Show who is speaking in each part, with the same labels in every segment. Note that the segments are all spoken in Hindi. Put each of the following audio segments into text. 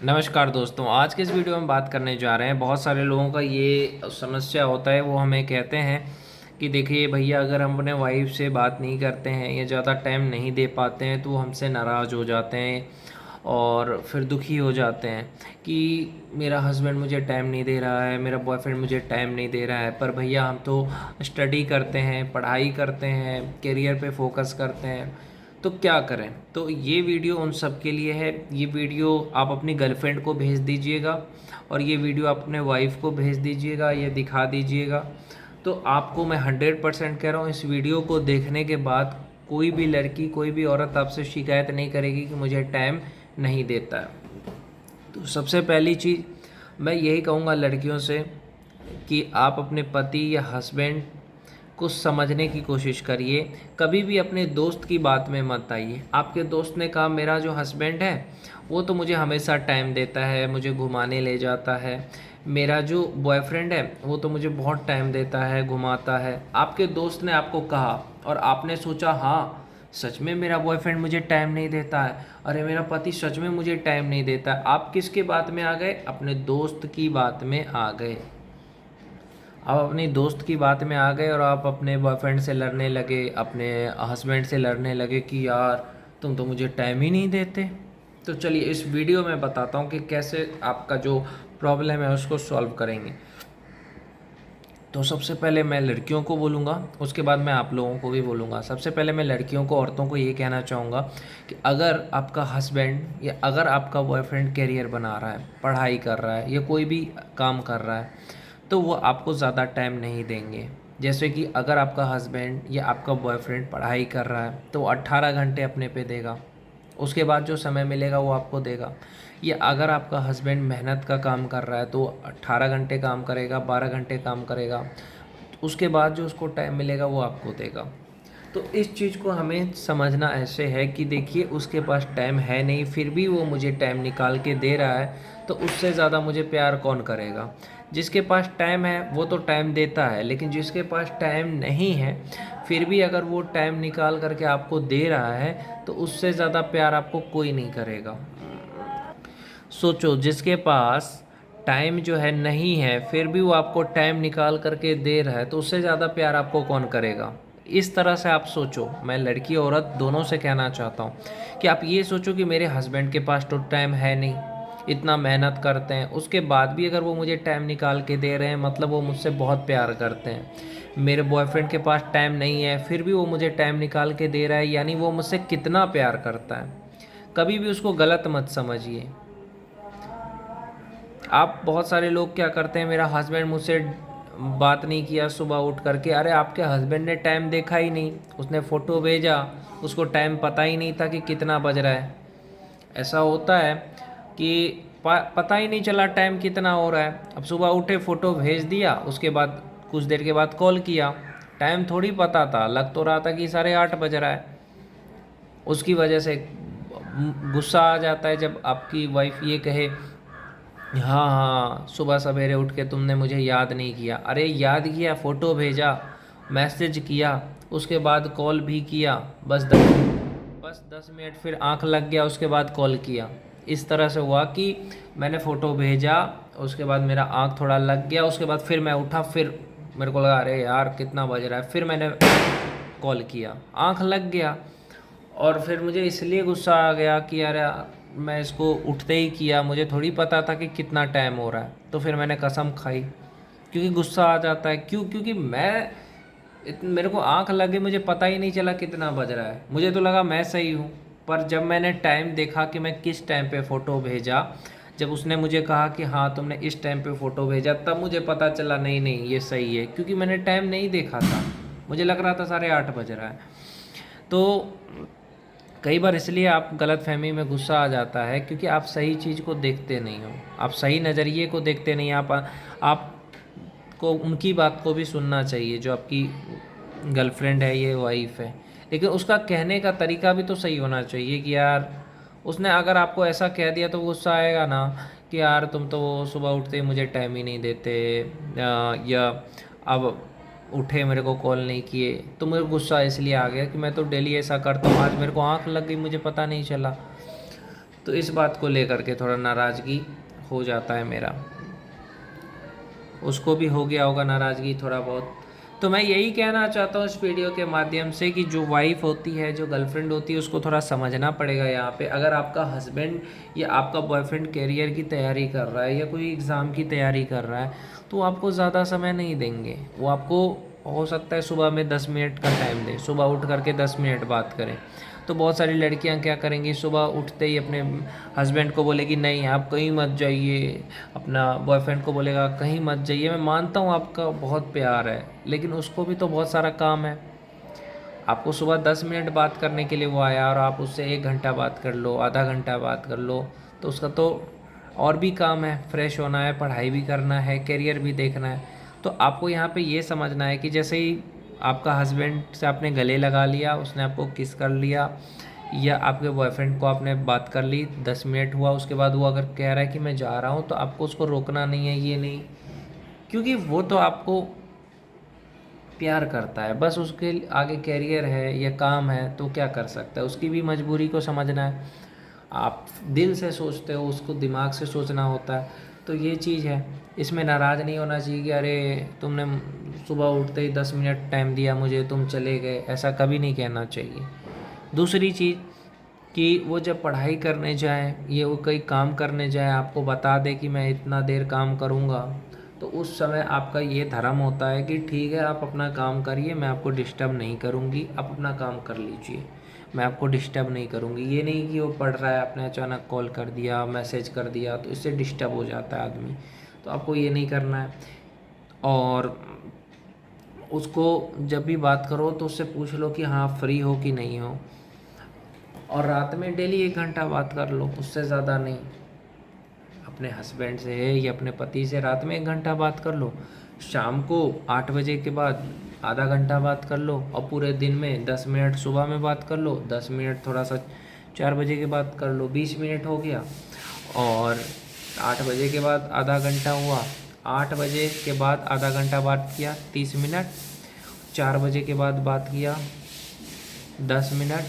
Speaker 1: नमस्कार दोस्तों, आज के इस वीडियो में बात करने जा रहे हैं। बहुत सारे लोगों का ये समस्या होता है, वो हमें कहते हैं कि देखिए भैया, अगर हम अपने वाइफ से बात नहीं करते हैं या ज़्यादा टाइम नहीं दे पाते हैं तो वो हमसे नाराज़ हो जाते हैं और फिर दुखी हो जाते हैं कि मेरा हस्बैंड मुझे टाइम नहीं दे रहा है, मेरा बॉयफ्रेंड मुझे टाइम नहीं दे रहा है। पर भैया, हम तो स्टडी करते हैं, पढ़ाई करते हैं, करियर पे फोकस करते हैं, तो क्या करें। तो ये वीडियो उन सब के लिए है। ये वीडियो आप अपनी गर्लफ्रेंड को भेज दीजिएगा और ये वीडियो आप अपने वाइफ को भेज दीजिएगा, ये दिखा दीजिएगा। तो आपको मैं 100% कह रहा हूँ, इस वीडियो को देखने के बाद कोई भी लड़की, कोई भी औरत आपसे शिकायत नहीं करेगी कि मुझे टाइम नहीं देता है। तो सबसे पहली चीज़ मैं यही कहूँगा लड़कियों से कि आप अपने पति या हस्बैंड को समझने की कोशिश करिए। कभी भी अपने दोस्त की बात में मत आइए। आपके दोस्त ने कहा मेरा जो हस्बैंड है वो तो मुझे हमेशा टाइम देता है, मुझे घुमाने ले जाता है, मेरा जो बॉयफ्रेंड है वो तो मुझे बहुत टाइम देता है, घुमाता है। आपके दोस्त ने आपको कहा और आपने सोचा हाँ सच में मेरा बॉयफ्रेंड मुझे टाइम नहीं देता है, अरे मेरा पति सच में मुझे टाइम नहीं देता है। आप किसकी बात में आ गए? अपने दोस्त की बात में आ गए। आप अपनी दोस्त की बात में आ गए और आप अपने बॉयफ्रेंड से लड़ने लगे, अपने हस्बैंड से लड़ने लगे कि यार तुम तो मुझे टाइम ही नहीं देते। तो चलिए इस वीडियो में बताता हूँ कि कैसे आपका जो प्रॉब्लम है उसको सॉल्व करेंगे। तो सबसे पहले मैं लड़कियों को बोलूँगा, उसके बाद मैं आप लोगों को भी बोलूँगा। सबसे पहले मैं लड़कियों को, औरतों को ये कहना चाहूँगा कि अगर आपका हस्बैंड या अगर आपका बॉयफ्रेंड करियर बना रहा है, पढ़ाई कर रहा है या कोई भी काम कर रहा है, तो वो आपको ज़्यादा टाइम नहीं देंगे। जैसे कि अगर आपका हस्बैंड या आपका बॉयफ्रेंड पढ़ाई कर रहा है तो 18 घंटे अपने पे देगा, उसके बाद जो समय मिलेगा वो आपको देगा। या अगर आपका हस्बैंड मेहनत का काम कर रहा है तो 18 घंटे काम करेगा, 12 घंटे काम करेगा, उसके बाद जो उसको टाइम मिलेगा वो आपको देगा। तो इस चीज़ को हमें समझना ऐसे है कि देखिए उसके पास टाइम है नहीं, फिर भी वो मुझे टाइम निकाल के दे रहा है, तो उससे ज़्यादा मुझे प्यार कौन करेगा। जिसके पास टाइम है वो तो टाइम देता है, लेकिन जिसके पास टाइम नहीं है फिर भी अगर वो टाइम निकाल करके आपको दे रहा है तो उससे ज़्यादा प्यार आपको कोई नहीं करेगा। सोचो, जिसके पास टाइम जो है नहीं है फिर भी वो आपको टाइम निकाल करके दे रहा है तो उससे ज़्यादा प्यार आपको कौन करेगा। इस तरह से आप सोचो। मैं लड़की औरत दोनों से कहना चाहता हूँ कि आप ये सोचो कि मेरे हस्बैंड के पास तो टाइम है नहीं, इतना मेहनत करते हैं, उसके बाद भी अगर वो मुझे टाइम निकाल के दे रहे हैं मतलब वो मुझसे बहुत प्यार करते हैं। मेरे बॉयफ्रेंड के पास टाइम नहीं है फिर भी वो मुझे टाइम निकाल के दे रहा है, यानी वो मुझसे कितना प्यार करता है। कभी भी उसको गलत मत समझिए। आप बहुत सारे लोग क्या करते हैं, मेरा हस्बैंड मुझसे बात नहीं किया सुबह उठ करके, अरे आपके हस्बैंड ने टाइम देखा ही नहीं, उसने फ़ोटो भेजा, उसको टाइम पता ही नहीं था कि कितना बज रहा है। ऐसा होता है कि पता ही नहीं चला टाइम कितना हो रहा है। अब सुबह उठे फ़ोटो भेज दिया, उसके बाद कुछ देर के बाद कॉल किया, टाइम थोड़ी पता था, लग तो रहा था कि 8:30 बज रहा है। उसकी वजह से गुस्सा आ जाता है जब आपकी वाइफ ये कहे हाँ हाँ सुबह सवेरे उठ के तुमने मुझे याद नहीं किया। अरे याद किया, फ़ोटो भेजा, मैसेज किया, उसके बाद कॉल भी किया, बस 10 मिनट फिर आंख लग गया, उसके बाद कॉल किया। इस तरह से हुआ कि मैंने फ़ोटो भेजा, उसके बाद मेरा आंख थोड़ा लग गया, उसके बाद फिर मैं उठा, फिर मेरे को लगा अरे यार कितना बज रहा है, फिर मैंने कॉल किया, आंख लग गया। और फिर मुझे इसलिए गुस्सा आ गया कि यार मैं इसको उठते ही किया, मुझे थोड़ी पता था कि कितना टाइम हो रहा है। तो फिर मैंने कसम खाई, क्योंकि गुस्सा आ जाता है। क्योंकि मेरे को आंख लगे, मुझे पता ही नहीं चला कितना बज रहा है, मुझे तो लगा मैं सही हूँ। पर जब मैंने टाइम देखा कि मैं किस टाइम पे फ़ोटो भेजा, जब उसने मुझे कहा कि हाँ तुमने इस टाइम पे फ़ोटो भेजा, तब मुझे पता चला नहीं नहीं ये सही है, क्योंकि मैंने टाइम नहीं देखा था, मुझे लग रहा था 8:30 बज रहा है। तो कई बार इसलिए आप गलतफ़हमी में गुस्सा आ जाता है क्योंकि आप सही चीज़ को देखते नहीं हो, आप सही नज़रिए को देखते नहीं। आपको उनकी बात को भी सुनना चाहिए जो आपकी गर्लफ्रेंड है, ये वाइफ है, लेकिन उसका कहने का तरीका भी तो सही होना चाहिए कि यार उसने अगर आपको ऐसा कह दिया तो गुस्सा आएगा ना कि यार तुम तो सुबह उठते ही मुझे टाइम ही नहीं देते, या अब उठे मेरे को कॉल नहीं किए। तो मेरे को गुस्सा इसलिए आ गया कि मैं तो डेली ऐसा करता हूँ, आज मेरे को आँख लग गई, मुझे पता नहीं चला। तो इस बात को लेकर के थोड़ा नाराज़गी हो जाता है मेरा। उसको भी हो गया होगा नाराज़गी थोड़ा बहुत। तो मैं यही कहना चाहता हूँ इस वीडियो के माध्यम से कि जो वाइफ़ होती है, जो गर्लफ्रेंड होती है, उसको थोड़ा समझना पड़ेगा यहाँ पे। अगर आपका हस्बैंड या आपका बॉयफ्रेंड करियर की तैयारी कर रहा है या कोई एग्ज़ाम की तैयारी कर रहा है, तो वो आपको ज़्यादा समय नहीं देंगे। वो आपको हो सकता है सुबह में 10 मिनट का टाइम दें, सुबह उठ करके 10 मिनट बात करें। तो बहुत सारी लड़कियां क्या करेंगी, सुबह उठते ही अपने हस्बैंड को बोलेगी नहीं आप कहीं मत जाइए, अपना बॉयफ्रेंड को बोलेगा कहीं मत जाइए। मैं मानता हूँ आपका बहुत प्यार है, लेकिन उसको भी तो बहुत सारा काम है। आपको सुबह 10 मिनट बात करने के लिए वो आया और आप उससे 1 घंटा बात कर लो, आधा घंटा बात कर लो, तो उसका तो और भी काम है, फ्रेश होना है, पढ़ाई भी करना है, करियर भी देखना है। तो आपको यहाँ पे ये समझना है कि जैसे ही आपका हस्बैंड से आपने गले लगा लिया, उसने आपको किस कर लिया, या आपके बॉयफ्रेंड को आपने बात कर ली, 10 मिनट हुआ, उसके बाद वो अगर कह रहा है कि मैं जा रहा हूँ, तो आपको उसको रोकना नहीं है, ये नहीं, क्योंकि वो तो आपको प्यार करता है, बस उसके आगे करियर है या काम है, तो क्या कर सकता है, उसकी भी मजबूरी को समझना है। आप दिल से सोचते हो, उसको दिमाग से सोचना होता है, तो ये चीज़ है। इसमें नाराज़ नहीं होना चाहिए कि अरे तुमने सुबह उठते ही 10 मिनट टाइम दिया मुझे, तुम चले गए, ऐसा कभी नहीं कहना चाहिए। दूसरी चीज़ कि वो जब पढ़ाई करने जाए या वो कहीं काम करने जाए, आपको बता दे कि मैं इतना देर काम करूँगा, तो उस समय आपका ये धर्म होता है कि ठीक है आप अपना काम करिए, मैं आपको डिस्टर्ब नहीं करूँगी, आप अपना काम कर लीजिए, मैं आपको डिस्टर्ब नहीं करूँगी। ये नहीं कि वो पढ़ रहा है, आपने अचानक कॉल कर दिया, मैसेज कर दिया, तो इससे डिस्टर्ब हो जाता है आदमी। तो आपको ये नहीं करना है। और उसको जब भी बात करो तो उससे पूछ लो कि हाँ फ्री हो कि नहीं हो, और रात में डेली 1 घंटा बात कर लो, उससे ज़्यादा नहीं। अपने हस्बैंड से या अपने पति से रात में 1 घंटा बात कर लो, शाम को 8 बजे के बाद आधा घंटा बात कर लो, और पूरे दिन में 10 मिनट सुबह में बात कर लो, 10 मिनट थोड़ा सा 4 बजे के बाद कर लो, 20 मिनट हो गया। और 8 बजे के बाद आधा घंटा हुआ, 8 बजे के बाद आधा घंटा बात किया 30 मिनट, 4 बजे के बाद बात किया 10 मिनट,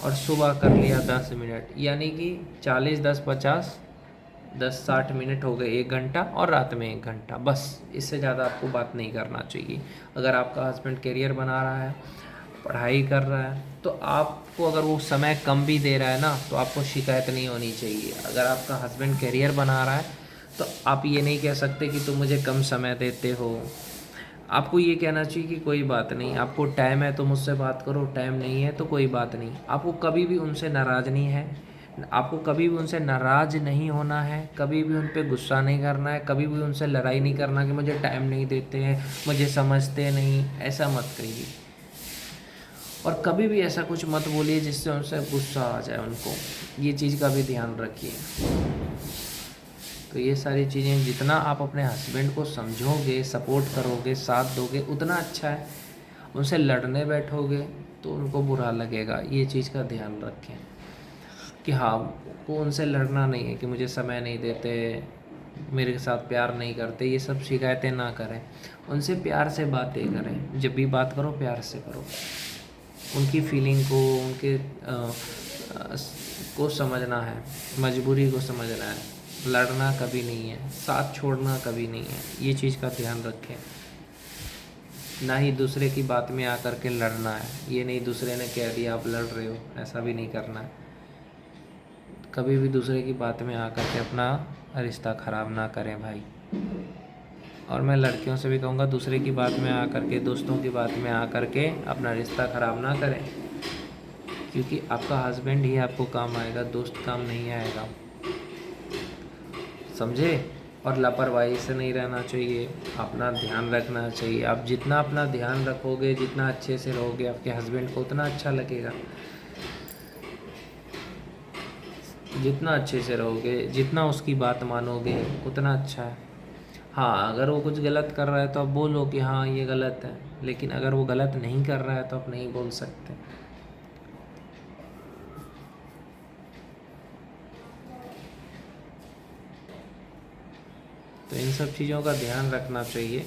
Speaker 1: और सुबह कर लिया 10 मिनट, यानी कि 40 10 50 10 60 मिनट हो गए, 1 घंटा, और रात में 1 घंटा, बस। इससे ज़्यादा आपको बात नहीं करना चाहिए। अगर आपका हस्बैंड करियर बना रहा है, पढ़ाई कर रहा है, तो आपको अगर वो समय कम भी दे रहा है ना, तो आपको शिकायत नहीं होनी चाहिए। अगर आपका हस्बैंड करियर बना रहा है, तो आप ये नहीं कह सकते कि तुम मुझे कम समय देते हो। आपको ये कहना चाहिए कि कोई बात नहीं, आपको टाइम है तो मुझसे बात करो, टाइम नहीं है तो कोई बात नहीं। आपको कभी भी उनसे नाराज़ नहीं है, आपको कभी भी उनसे नाराज़ नहीं होना है, कभी भी उन पे गुस्सा नहीं करना है, कभी भी उनसे लड़ाई नहीं करना कि मुझे टाइम नहीं देते हैं, मुझे समझते नहीं, ऐसा मत करिए। और कभी भी ऐसा कुछ मत बोलिए जिससे उनसे गुस्सा आ जाए उनको, ये चीज़ का भी ध्यान रखिए। तो ये सारी चीज़ें जितना आप अपने हस्बैंड को समझोगे, सपोर्ट करोगे, साथ दोगे, उतना अच्छा है। उनसे लड़ने बैठोगे तो उनको बुरा लगेगा, ये चीज़ का ध्यान रखें कि हाँ को उनसे लड़ना नहीं है कि मुझे समय नहीं देते, मेरे साथ प्यार नहीं करते, ये सब शिकायतें ना करें। उनसे प्यार से बातें करें, जब भी बात करो प्यार से करो, उनकी फीलिंग को, उनके को समझना है, मजबूरी को समझना है। लड़ना कभी नहीं है, साथ छोड़ना कभी नहीं है, ये चीज़ का ध्यान रखें। ना ही दूसरे की बात में आकर के लड़ना है, ये नहीं दूसरे ने कह दिया आप लड़ रहे हो, ऐसा भी नहीं करना है। कभी भी दूसरे की बात में आकर के अपना रिश्ता ख़राब ना करें भाई। और मैं लड़कियों से भी कहूँगा दूसरे की बात में आकर के, दोस्तों की बात में आकर के अपना रिश्ता ख़राब ना करें, क्योंकि आपका हस्बैंड ही आपको काम आएगा, दोस्त काम नहीं आएगा, समझे। और लापरवाही से नहीं रहना चाहिए, अपना ध्यान रखना चाहिए। आप जितना अपना ध्यान रखोगे, जितना अच्छे से रहोगे, आपके हस्बैंड को उतना अच्छा लगेगा। जितना अच्छे से रहोगे, जितना उसकी बात मानोगे, उतना अच्छा है। हाँ अगर वो कुछ गलत कर रहा है तो आप बोलो कि हाँ ये गलत है, लेकिन अगर वो गलत नहीं कर रहा है तो आप नहीं बोल सकते। तो इन सब चीज़ों का ध्यान रखना चाहिए।